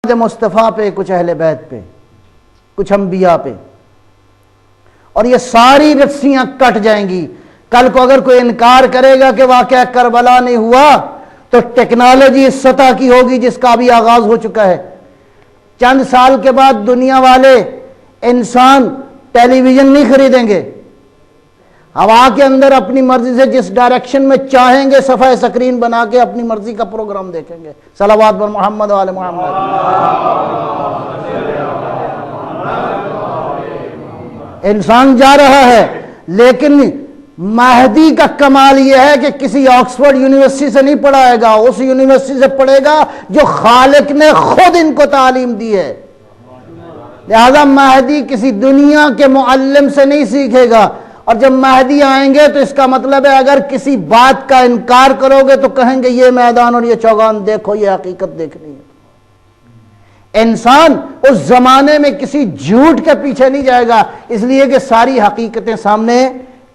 مصطفیٰ پہ، کچھ اہل بیت پہ، کچھ انبیاء پہ، اور یہ ساری رسیاں کٹ جائیں گی۔ کل کو اگر کوئی انکار کرے گا کہ واقعہ کربلا نہیں ہوا تو ٹیکنالوجی اس سطح کی ہوگی جس کا بھی آغاز ہو چکا ہے۔ چند سال کے بعد دنیا والے انسان ٹیلی ویژن نہیں خریدیں گے، ہوا کے اندر اپنی مرضی سے جس ڈائریکشن میں چاہیں گے صفحہ سکرین بنا کے اپنی مرضی کا پروگرام دیکھیں گے۔ صلوات بر محمد و آل محمد۔ انسان جا رہا ہے، لیکن مہدی کا کمال یہ ہے کہ کسی آکسفورڈ یونیورسٹی سے نہیں پڑھائے گا، اس یونیورسٹی سے پڑھے گا جو خالق نے خود ان کو تعلیم دی ہے۔ لہذا مہدی کسی دنیا کے معلم سے نہیں سیکھے گا، اور جب مہدی آئیں گے تو اس کا مطلب ہے اگر کسی بات کا انکار کرو گے تو کہیں گے یہ میدان اور یہ چوگان دیکھو، یہ حقیقت دیکھنی ہے۔ انسان اس زمانے میں کسی جھوٹ کے پیچھے نہیں جائے گا، اس لیے کہ ساری حقیقتیں سامنے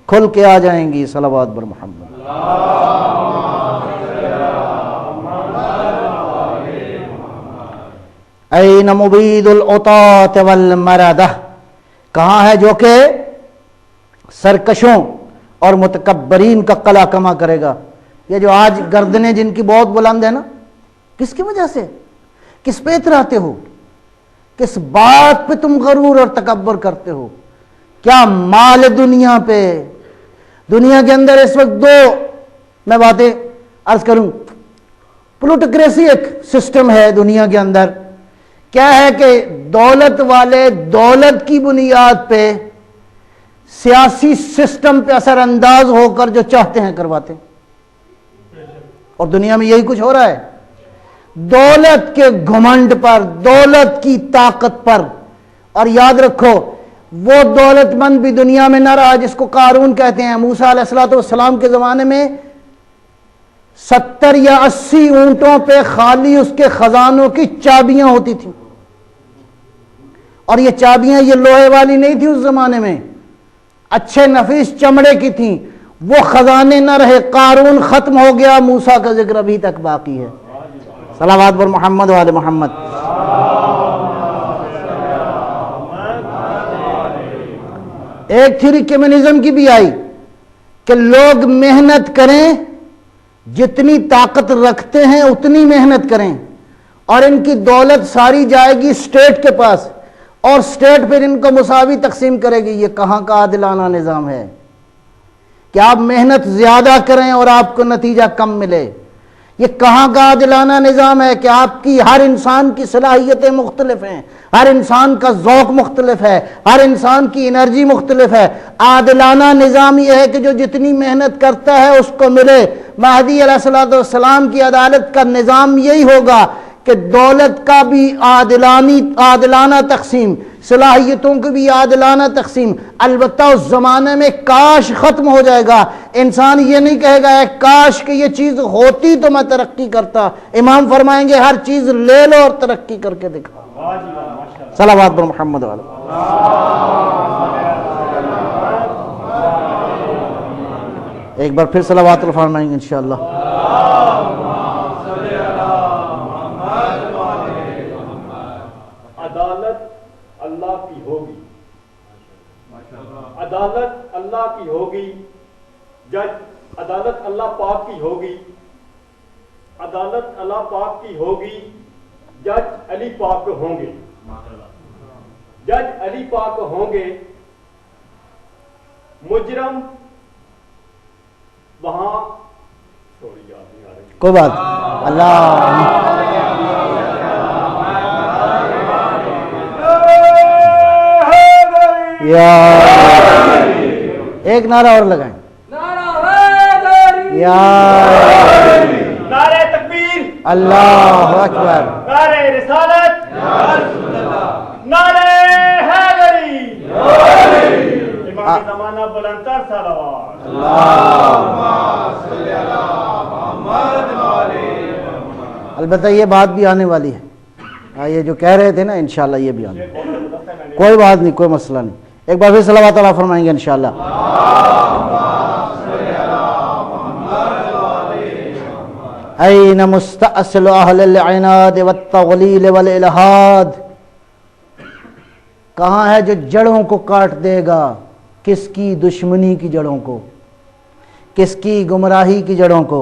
کھل کے آ جائیں گی۔ صلوات بر محمد۔ این مبید العطاة والمردہ، کہاں ہے جو کہ سرکشوں اور متکبرین کا قلع کما کرے گا؟ یہ جو آج گردنیں جن کی بہت بلند ہے نا، کس کی وجہ سے؟ کس پہ اتراتے ہو؟ کس بات پہ تم غرور اور تکبر کرتے ہو؟ کیا مال دنیا پہ؟ دنیا کے اندر اس وقت دو میں باتیں عرض کروں۔ پولیٹوکریسی ایک سسٹم ہے دنیا کے اندر، کیا ہے کہ دولت والے دولت کی بنیاد پہ سیاسی سسٹم پہ اثر انداز ہو کر جو چاہتے ہیں کرواتے ہیں، اور دنیا میں یہی کچھ ہو رہا ہے۔ دولت کے گھمنڈ پر، دولت کی طاقت پر، اور یاد رکھو وہ دولت مند بھی دنیا میں نہ رہا جس کو قارون کہتے ہیں۔ موسیٰ علیہ السلام کے زمانے میں 70 یا 80 اونٹوں پہ خالی اس کے خزانوں کی چابیاں ہوتی تھیں، اور یہ چابیاں یہ لوہے والی نہیں تھی اس زمانے میں، اچھے نفیس چمڑے کی تھیں۔ وہ خزانے نہ رہے، قارون ختم ہو گیا، موسیٰ کا ذکر ابھی تک باقی ہے۔ صلوات بر محمد و آل محمد۔ ایک تھیوری کمیونزم کی بھی آئی کہ لوگ محنت کریں، جتنی طاقت رکھتے ہیں اتنی محنت کریں، اور ان کی دولت ساری جائے گی اسٹیٹ کے پاس، اور اسٹیٹ پھر ان کو مساوی تقسیم کرے گی۔ یہ کہاں کا عادلانہ نظام ہے کہ آپ محنت زیادہ کریں اور آپ کو نتیجہ کم ملے؟ یہ کہاں کا عادلانہ نظام ہے کہ آپ کی ہر انسان کی صلاحیتیں مختلف ہیں، ہر انسان کا ذوق مختلف ہے، ہر انسان کی انرجی مختلف ہے؟ عادلانہ نظام یہ ہے کہ جو جتنی محنت کرتا ہے اس کو ملے۔ مہدی علیہ السلام کی عدالت کا نظام یہی ہوگا کہ دولت کا بھی عادلانہ تقسیم، صلاحیتوں کی بھی عادلانہ تقسیم۔ البتہ اس زمانے میں کاش ختم ہو جائے گا، انسان یہ نہیں کہے گا کاش کہ یہ چیز ہوتی تو میں ترقی کرتا۔ امام فرمائیں گے ہر چیز لے لو اور ترقی کر کے دکھاؤ۔ صلوات بر محمد علیہ۔ ایک بار پھر صلوات فرمائیں گے انشاءاللہ۔ عدالت اللہ کی ہوگی، عدالت اللہ کی ہوگی، جج عدالت اللہ پاک کی ہوگی، عدالت اللہ پاک کی ہوگی، جج علی پاک ہوں گے، جج علی پاک ہوں گے، مجرم وہاں تھوڑی یاد نہیں آ رہی، کوئی بات اللہ۔ ایک نعرہ اور لگائیں، یا نعرہ تکبیر، اللہ اکبر، نعرہ رسالت، نعرہ حیدری، امام زمانہ بلندتر صلوات، البتہ یہ بات بھی آنے والی ہے، یہ جو کہہ رہے تھے نا انشاءاللہ یہ بھی آنے، کوئی بات نہیں، کوئی مسئلہ نہیں۔ ایک بار پھر صلوات اللہ فرمائیں گے انشاءاللہ۔ این مستأصل اہل العناد والتغلیل والالحاد، کہاں ہے جو جڑوں کو کاٹ دے گا؟ کس کی دشمنی کی جڑوں کو، کس کی گمراہی کی جڑوں کو،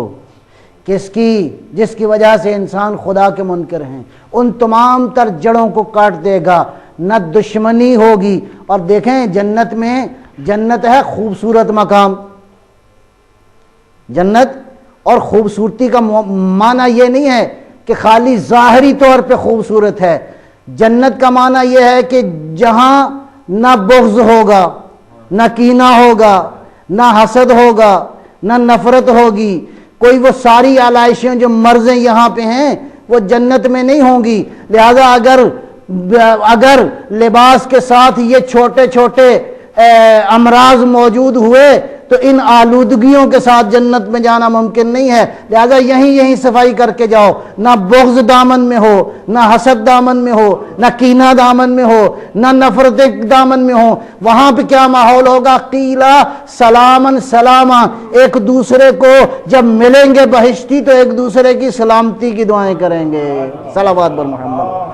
کس کی جس کی وجہ سے انسان خدا کے منکر ہیں، ان تمام تر جڑوں کو کاٹ دے گا، نہ دشمنی ہوگی۔ اور دیکھیں جنت میں، جنت ہے خوبصورت مقام، جنت اور خوبصورتی کا معنی یہ نہیں ہے کہ خالی ظاہری طور پہ خوبصورت ہے، جنت کا معنی یہ ہے کہ جہاں نہ بغض ہوگا، نہ کینہ ہوگا، نہ حسد ہوگا، نہ نفرت ہوگی، کوئی وہ ساری علائشیں جو مرضیں یہاں پہ ہیں وہ جنت میں نہیں ہوں گی۔ لہذا اگر لباس کے ساتھ یہ چھوٹے چھوٹے امراض موجود ہوئے تو ان آلودگیوں کے ساتھ جنت میں جانا ممکن نہیں ہے۔ لہذا یہیں صفائی کر کے جاؤ، نہ بغض دامن میں ہو، نہ حسد دامن میں ہو، نہ کینہ دامن میں ہو، نہ نفرت دامن میں ہو۔ وہاں پہ کیا ماحول ہوگا؟ قیلا سلامن سلاما، ایک دوسرے کو جب ملیں گے بہشتی تو ایک دوسرے کی سلامتی کی دعائیں کریں گے۔ صلوات بر محمد۔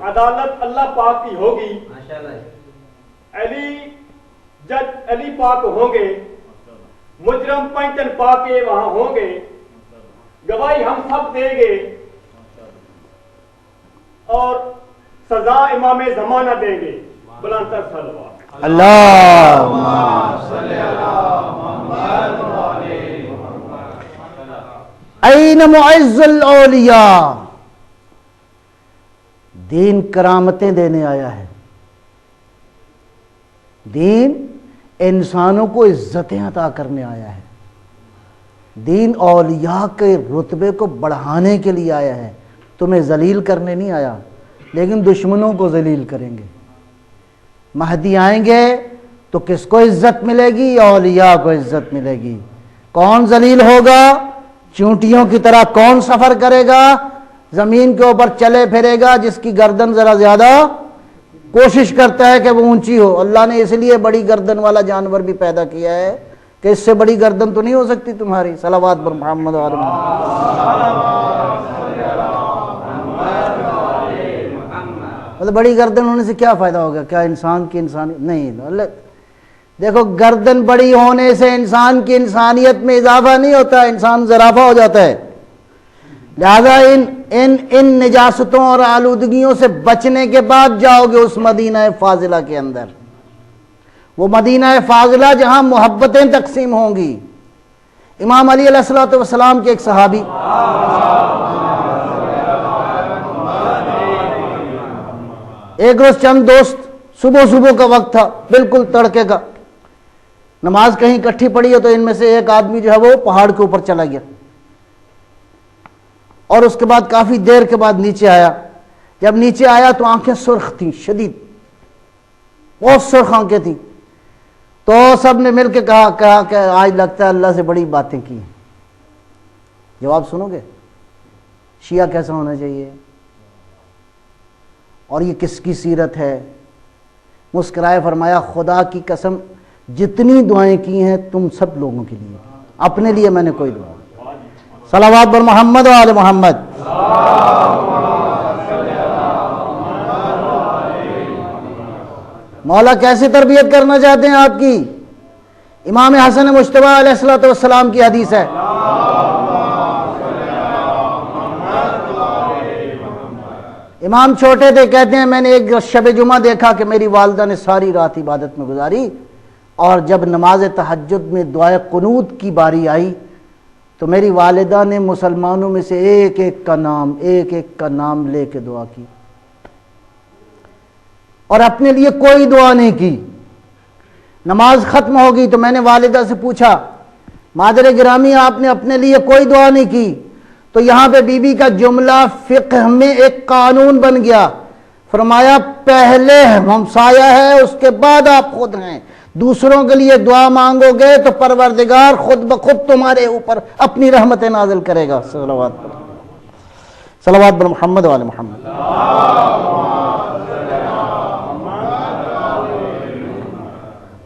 عدالت اللہ پاک کی ہوگی، جج علی پاک ہوں گے، مجرم پنچن پاک کے وہاں ہوں گے، گواہی ہم سب دیں گے اور سزا امام زمانہ دیں گے۔ بلند تر صلوات۔ اللہم صلی این معز الاولیاء، دین کرامتیں دینے آیا ہے، دین انسانوں کو عزتیں عطا کرنے آیا ہے، دین اولیاء کے رتبے کو بڑھانے کے لیے آیا ہے، تمہیں ذلیل کرنے نہیں آیا، لیکن دشمنوں کو ذلیل کریں گے۔ مہدی آئیں گے تو کس کو عزت ملے گی؟ اولیاء کو عزت ملے گی۔ کون ذلیل ہوگا؟ چونٹیوں کی طرح کون سفر کرے گا؟ زمین کے اوپر چلے پھرے گا جس کی گردن ذرا زیادہ کوشش کرتا ہے کہ وہ اونچی ہو۔ اللہ نے اس لیے بڑی گردن والا جانور بھی پیدا کیا ہے کہ اس سے بڑی گردن تو نہیں ہو سکتی تمہاری۔ صلوات پر محمد و آل محمد۔ بڑی گردن ہونے سے کیا فائدہ ہوگا؟ کیا انسان کی انسانیت نہیں؟ دیکھو گردن بڑی ہونے سے انسان کی انسانیت میں اضافہ نہیں ہوتا، انسان زرافہ ہو جاتا ہے۔ لہذا ان نجاستوں اور آلودگیوں سے بچنے کے بعد جاؤ گے اس مدینہ فاضلہ کے اندر، وہ مدینہ فاضلہ جہاں محبتیں تقسیم ہوں گی۔ امام علی علیہ الصلوۃ والسلام کے ایک صحابی ایک روز چند دوست، صبح کا وقت تھا، بالکل تڑکے کا، نماز کہیں اکٹھی پڑی ہے تو ان میں سے ایک آدمی جو ہے وہ پہاڑ کے اوپر چلا گیا اور اس کے بعد کافی دیر کے بعد نیچے آیا۔ جب نیچے آیا تو آنکھیں سرخ تھیں، شدید، بہت سرخ آنکھیں تھیں۔ تو سب نے مل کے کہا کہ آج لگتا ہے اللہ سے بڑی باتیں کی ہیں۔ جواب سنو گے؟ شیعہ کیسا ہونا چاہیے اور یہ کس کی سیرت ہے؟ مسکرائے فرمایا خدا کی قسم جتنی دعائیں کی ہیں تم سب لوگوں کے لیے، اپنے لیے میں نے کوئی دعا۔ صلوات بر محمد و آل محمد۔ مولا کیسے تربیت کرنا چاہتے ہیں آپ کی؟ امام حسن مجتبیٰ علیہ الصلوۃ والسلام کی حدیث ہے، امام چھوٹے تھے، کہتے ہیں میں نے ایک شب جمعہ دیکھا کہ میری والدہ نے ساری رات عبادت میں گزاری اور جب نماز تہجد میں دعائے قنوت کی باری آئی تو میری والدہ نے مسلمانوں میں سے ایک ایک کا نام لے کے دعا کی اور اپنے لیے کوئی دعا نہیں کی۔ نماز ختم ہو گئی تو میں نے والدہ سے پوچھا مادر گرامی آپ نے اپنے لیے کوئی دعا نہیں کی؟ تو یہاں پہ بی بی کا جملہ فقہ میں ایک قانون بن گیا، فرمایا پہلے ہمسایہ ہے اس کے بعد آپ خود ہیں، دوسروں کے لیے دعا مانگو گے تو پروردگار خود بخود تمہارے اوپر اپنی رحمتیں نازل کرے گا۔ صلوات بر محمد و آل محمد۔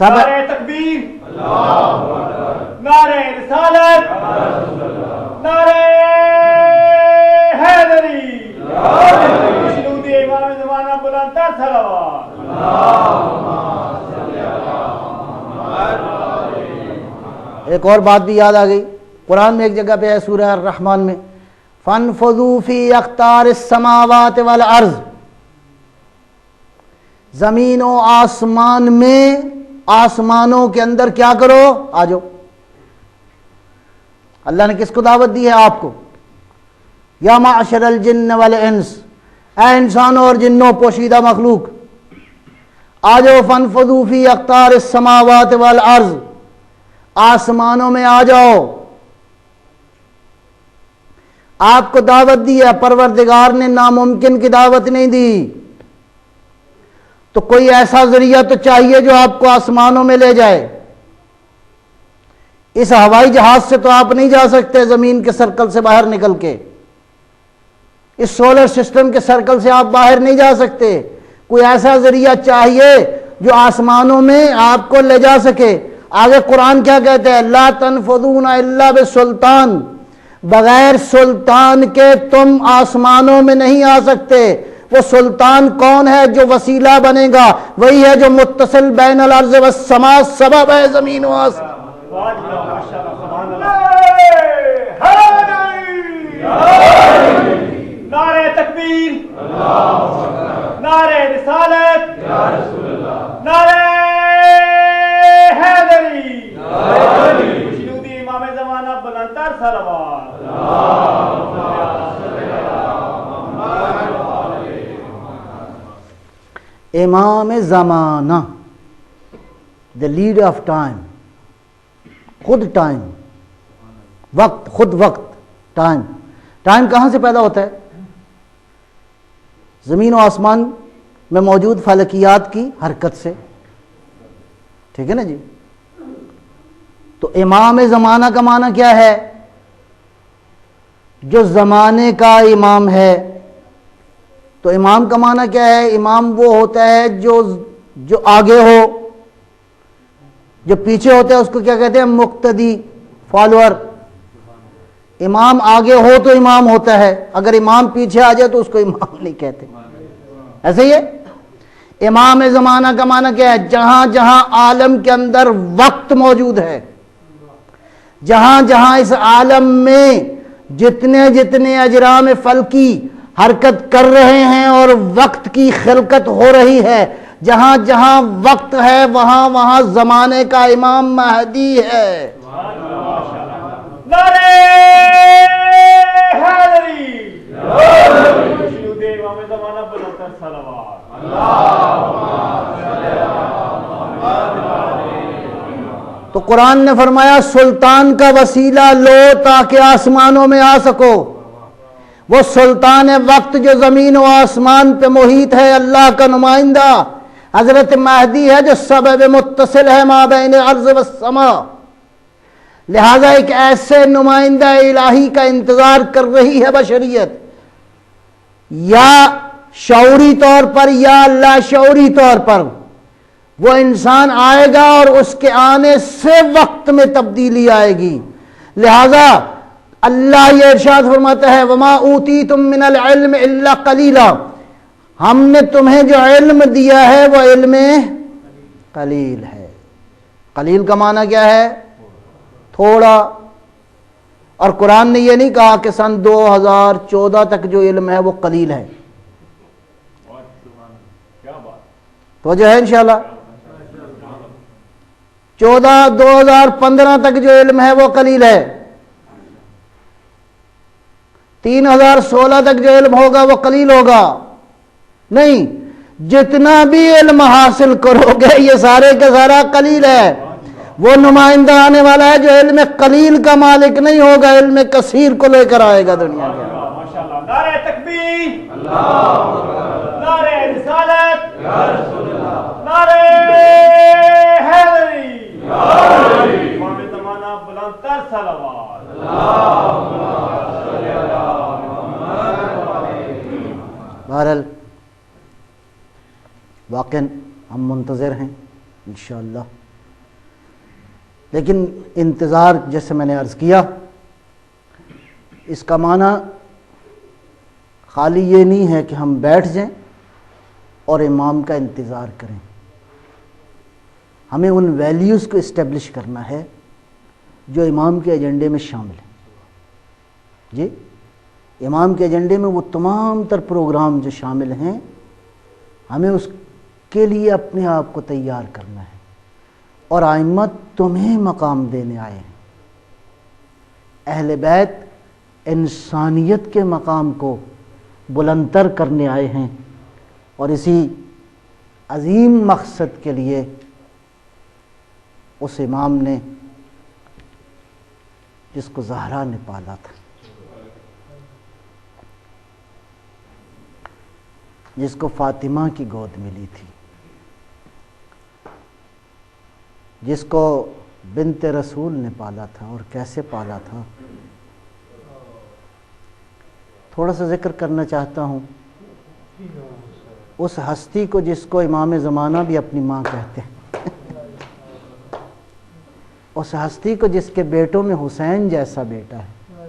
سب نعرہ تکبیر، نعرہ رسالت، نعرہ حیدری، مشنود امام زمانہ بلند تر صلوات۔ ایک اور بات بھی یاد آ گئی، قرآن میں ایک جگہ پہ ہے سورہ الرحمن میں، فَانْفُذُوا فِي أَقْطَارِ السَّمَاوَاتِ وَالْأَرْضِ، زمین و آسمان میں، آسمانوں کے اندر کیا کرو، آ جاؤ۔ اللہ نے کس کو دعوت دی ہے؟ آپ کو۔ یا معشر الجن والانس، اے انسانوں اور جنوں، پوشیدہ مخلوق، آ جاؤ، فَانْفُذُوا فِي أَقْطَارِ السَّمَاوَاتِ وَالْأَرْضِ، آسمانوں میں آ جاؤ۔ آپ کو دعوت دی ہے، پروردگار نے ناممکن کی دعوت نہیں دی، تو کوئی ایسا ذریعہ تو چاہیے جو آپ کو آسمانوں میں لے جائے۔ اس ہوائی جہاز سے تو آپ نہیں جا سکتے زمین کے سرکل سے باہر نکل کے، اس سولر سسٹم کے سرکل سے آپ باہر نہیں جا سکتے، کوئی ایسا ذریعہ چاہیے جو آسمانوں میں آپ کو لے جا سکے۔ آگے قرآن کیا کہتے ہیں؟ لا تنفذون الا بسلطان، بغیر سلطان کے تم آسمانوں میں نہیں آ سکتے۔ وہ سلطان کون ہے؟ جو وسیلہ بنے گا، وہی ہے جو متصل بین الارض والسماء، سبب ہے زمین و آسمان۔ نعرہ تکبیر، نعرہ رسالت، نعرہ حیدری، مشنود امام زمانہ بلند تر صلوات۔ امام زمانہ، دا لیڈر آف ٹائم، خود ٹائم، وقت، خود وقت، ٹائم۔ ٹائم کہاں سے پیدا ہوتا ہے؟ زمین و آسمان میں موجود فلکیات کی حرکت سے، ٹھیک ہے نا جی؟ تو امام زمانہ کا معنی کیا ہے؟ جو زمانے کا امام ہے۔ تو امام کا معنی کیا ہے؟ امام وہ ہوتا ہے جو آگے ہو، جو پیچھے ہوتا ہے اس کو کیا کہتے ہیں؟ مقتدی، فالوور۔ امام آگے ہو تو امام ہوتا ہے، اگر امام پیچھے آ جائے تو اس کو امام نہیں کہتے۔ ایسے ہی ہے۔ امام زمانہ کا معنی کیا ہے؟ جہاں جہاں عالم کے اندر وقت موجود ہے، جہاں جہاں اس عالم میں جتنے جتنے اجرام فلکی حرکت کر رہے ہیں اور وقت کی خلقت ہو رہی ہے، جہاں جہاں وقت ہے وہاں وہاں زمانے کا امام مہدی ہے۔ نعرہ حیدری، مشنود امام زمانہ بلند تر صلوات۔ تو قرآن نے فرمایا سلطان کا وسیلہ لو تاکہ آسمانوں میں آ سکو۔ وہ سلطان وقت جو زمین و آسمان پہ محیط ہے، اللہ کا نمائندہ حضرت مہدی ہے، جو سبب متصل ہے ما بین الارض والسماء۔ لہذا ایک ایسے نمائندہ الہی کا انتظار کر رہی ہے بشریت، یا شعوری طور پر یا لاشعوری طور پر۔ وہ انسان آئے گا اور اس کے آنے سے وقت میں تبدیلی آئے گی۔ لہذا اللہ یہ ارشاد فرماتا ہے وَمَا أُوتِيتُم مِّنَ الْعِلْمِ إِلَّا قَلِيلًا، ہم نے تمہیں جو علم دیا ہے وہ علم قلیل ہے۔ قلیل کا معنی کیا ہے؟ تھوڑا۔ اور قرآن نے یہ نہیں کہا کہ سن 2014 تک جو علم ہے وہ قلیل ہے۔ تو جو ہے انشاءاللہ 2015 تک جو علم ہے وہ قلیل ہے، 3016 تک جو علم ہوگا وہ قلیل ہوگا نہیں، جتنا بھی علم حاصل کرو گے یہ سارے کا سارا قلیل ہے۔ وہ نمائندہ آنے والا ہے جو علم قلیل کا مالک نہیں ہوگا، علم کثیر کو لے کر آئے گا دنیا کے۔ ماشاءاللہ، نعرہ تکبیر، نعرہ رسالت، نعرہ حیدری، امام زمانہ بلند تر صلوات۔ بہرحال واقعاً ہم منتظر ہیں انشاءاللہ لیکن انتظار جیسے میں نے عرض کیا اس کا معنی خالی یہ نہیں ہے کہ ہم بیٹھ جائیں اور امام کا انتظار کریں. ہمیں ان ویلیوز کو اسٹیبلش کرنا ہے جو امام کے ایجنڈے میں شامل ہیں. جی امام کے ایجنڈے میں وہ تمام تر پروگرام جو شامل ہیں ہمیں اس کے لیے اپنے آپ کو تیار کرنا ہے. اور ائمہ تمہیں مقام دینے آئے ہیں. اہل بیت انسانیت کے مقام کو بلندتر کرنے آئے ہیں اور اسی عظیم مقصد کے لیے اس امام نے جس کو زہرا نے پالا تھا، جس کو فاطمہ کی گود ملی تھی، جس کو بنت رسول نے پالا تھا اور کیسے پالا تھا، تھوڑا سا ذکر کرنا چاہتا ہوں. اس ہستی کو جس کو امام زمانہ بھی اپنی ماں کہتے ہیں، اس ہستی کو جس کے بیٹوں میں حسین جیسا بیٹا ہے،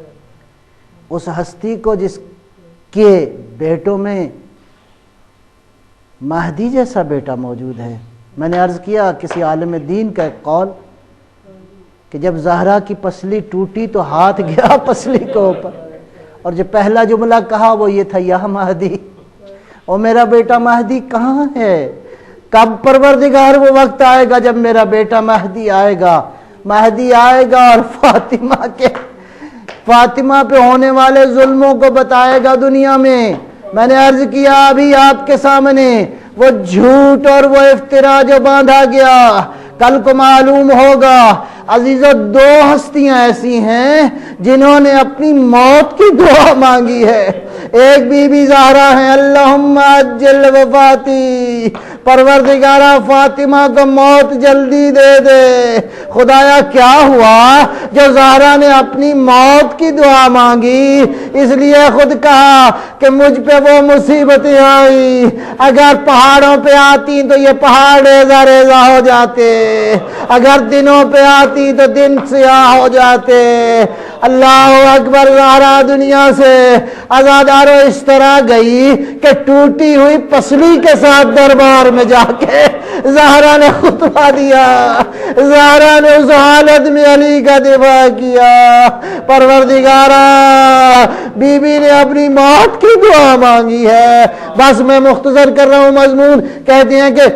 اس ہستی کو جس کے بیٹوں میں مہدی جیسا بیٹا موجود ہے. میں نے عرض کیا کسی عالم دین کا ایک قول کہ جب زہرا کی پسلی ٹوٹی تو ہاتھ گیا پسلی کے اوپر، اور جو پہلا جملہ کہا وہ یہ تھا یا مہدی، اور میرا بیٹا مہدی کہاں ہے؟ کب پروردگار وہ وقت آئے گا جب میرا بیٹا مہدی آئے گا. مہدی آئے گا اور فاطمہ پہ ہونے والے ظلموں کو بتائے گا دنیا میں. میں نے عرض کیا ابھی آپ کے سامنے وہ جھوٹ اور وہ افترا جو باندھا گیا کل کو معلوم ہوگا. عزیزو دو ہستیاں ایسی ہیں جنہوں نے اپنی موت کی دعا مانگی ہے. ایک بی بی زہرا ہیں، اللہم عجل وفاتی، پروردگارہ فاطمہ کو موت جلدی دے دے. خدایا کیا ہوا جو زہرا نے اپنی موت کی دعا مانگی، اس لیے خود کہا کہ مجھ پہ وہ مصیبتیں آئی، اگر پہاڑوں پہ آتی تو یہ پہاڑ ریزہ ریزہ ہو جاتے، اگر دنوں پہ آتی تو دن سیاہ ہو جاتے. اللہ اکبر. زہرا دنیا سے عزادارو اس طرح گئی کہ ٹوٹی ہوئی پسلی کے ساتھ دربار میں جا کے زہرا نے خطبہ دیا. زہرا نے اس حالت میں علی کا دفاع کیا. پروردگارا بی بی نے اپنی موت کی دعا مانگی ہے. بس میں مختصر کر رہا ہوں مضمون. کہتے ہیں کہ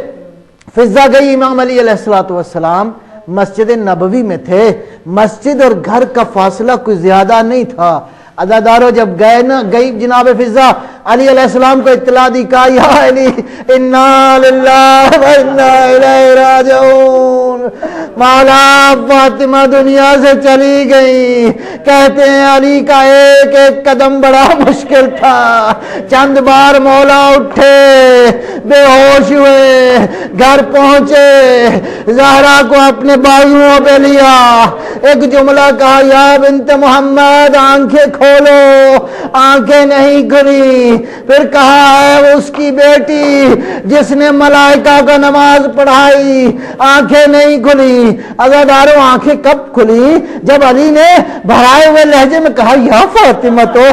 فضا گئی امام علی علیہ السلام مسجد نبوی میں تھے. مسجد اور گھر کا فاصلہ کوئی زیادہ نہیں تھا. عزادارو جب گئی جناب فضا علی علیہ السلام کو اطلاع دی، کہا یا علی انا للہ و انا الیہ راجعون، مولا فاطمہ دنیا سے چلی گئی. کہتے ہیں علی کا ایک ایک قدم بڑا مشکل تھا. چند بار مولا اٹھے، بے ہوش ہوئے، گھر پہنچے، زہرا کو اپنے بازوؤں پہ لیا، ایک جملہ کہا یا بنت محمد آنکھیں کھولو. آنکھیں نہیں کھلی. پھر کہا ہے اس کی بیٹی جس نے ملائکہ کو نماز پڑھائی، آنکھیں نہیں کھلی. عزادارو آنکھیں کب کھلی؟ جب علی نے بھرائے ہوئے لہجے میں کہا یا فاطمہ تو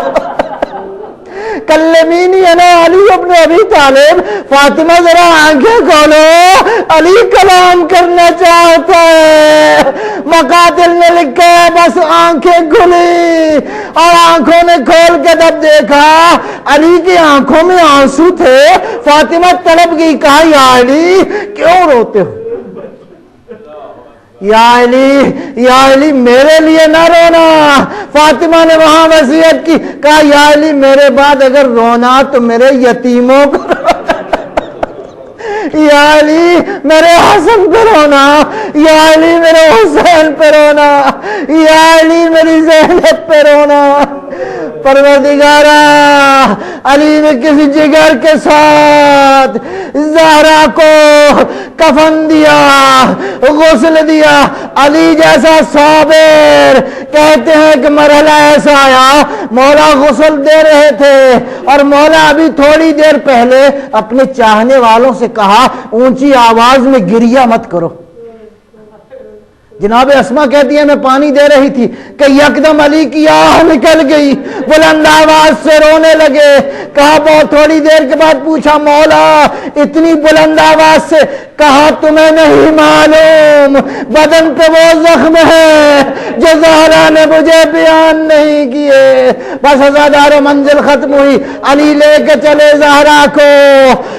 کلمینی انا علی ابن ابی طالب، فاطمہ ذرا آنکھیں کھولو، علی کلام کرنا چاہتا ہے. مقاتل نے لکھا ہے بس آنکھیں کھلی اور آنکھوں نے کھول کے جب دیکھا علی کی آنکھوں میں آنسو تھے. فاطمہ تڑپ گئی. کہا یا علی کیوں روتے ہو؟ یا علی میرے لیے نہ رونا. فاطمہ نے وہاں وصیت کی. کہا یا علی میرے بعد اگر رونا تو میرے یتیموں کو یا علی میرے حسن پہ رونا، یا علی میرے حسین پہ رونا، یا علی میری زینب پہ رونا. پروردگارا علی نے کسی جگر کے ساتھ زہرا کو کفن دیا، غسل دیا. علی جیسا صابر. کہتے ہیں کہ مرحلہ ایسا آیا مولا غسل دے رہے تھے اور مولا ابھی تھوڑی دیر پہلے اپنے چاہنے والوں سے کہا اونچی آواز میں گریہ مت کرو. جناب اسما کہتی ہے میں پانی دے رہی تھی کہ یکدم علی کی آہ نکل گئی، بلند آواز سے رونے لگے. کہا بہت تھوڑی دیر کے بعد پوچھا مولا اتنی بلند آواز سے؟ کہا تمہیں نہیں معلوم بدن پہ وہ زخم ہے جو زہرا نے مجھے بیان نہیں کیے. بس ہزار منزل ختم ہوئی، علی لے کے چلے زہرا کو.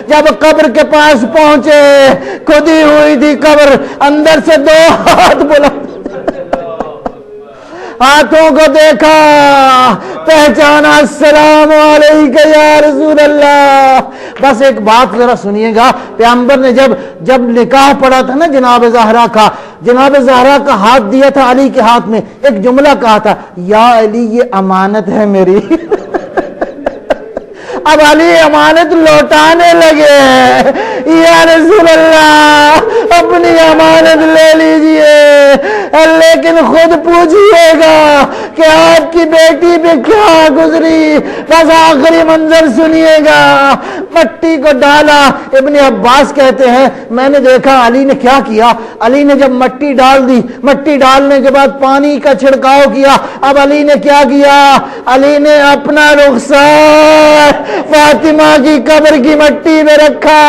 جب قبر کے پاس پہنچے کھدی ہوئی تھی قبر، اندر سے 2 ہاتھ بلند، ہاتھوں کو دیکھا، پہچانا، السلام علیکم یا رسول اللہ. بس ایک بات ذرا سنیے گا، پیغمبر نے جب نکاح پڑا تھا نا جناب زہرا کا، جناب زہرا کا ہاتھ دیا تھا علی کے ہاتھ میں، ایک جملہ کہا تھا یا علی یہ امانت ہے میری. اب علی امانت لوٹانے لگے، یا رسول اللہ اپنی امانت لے لیجئے، لیکن خود پوچھئے گا کہ آپ کی بیٹی پہ کیا گزری. بس آخری منظر سنیے گا. مٹی کو ڈالا. ابن عباس کہتے ہیں میں نے دیکھا علی نے کیا کیا. علی نے جب مٹی ڈال دی، مٹی ڈالنے کے بعد پانی کا چھڑکاؤ کیا. اب علی نے کیا کیا؟ علی نے اپنا رخسار فاطمہ کی قبر کی مٹی میں رکھا،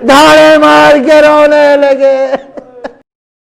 دھاڑے مار کے رونے لگے.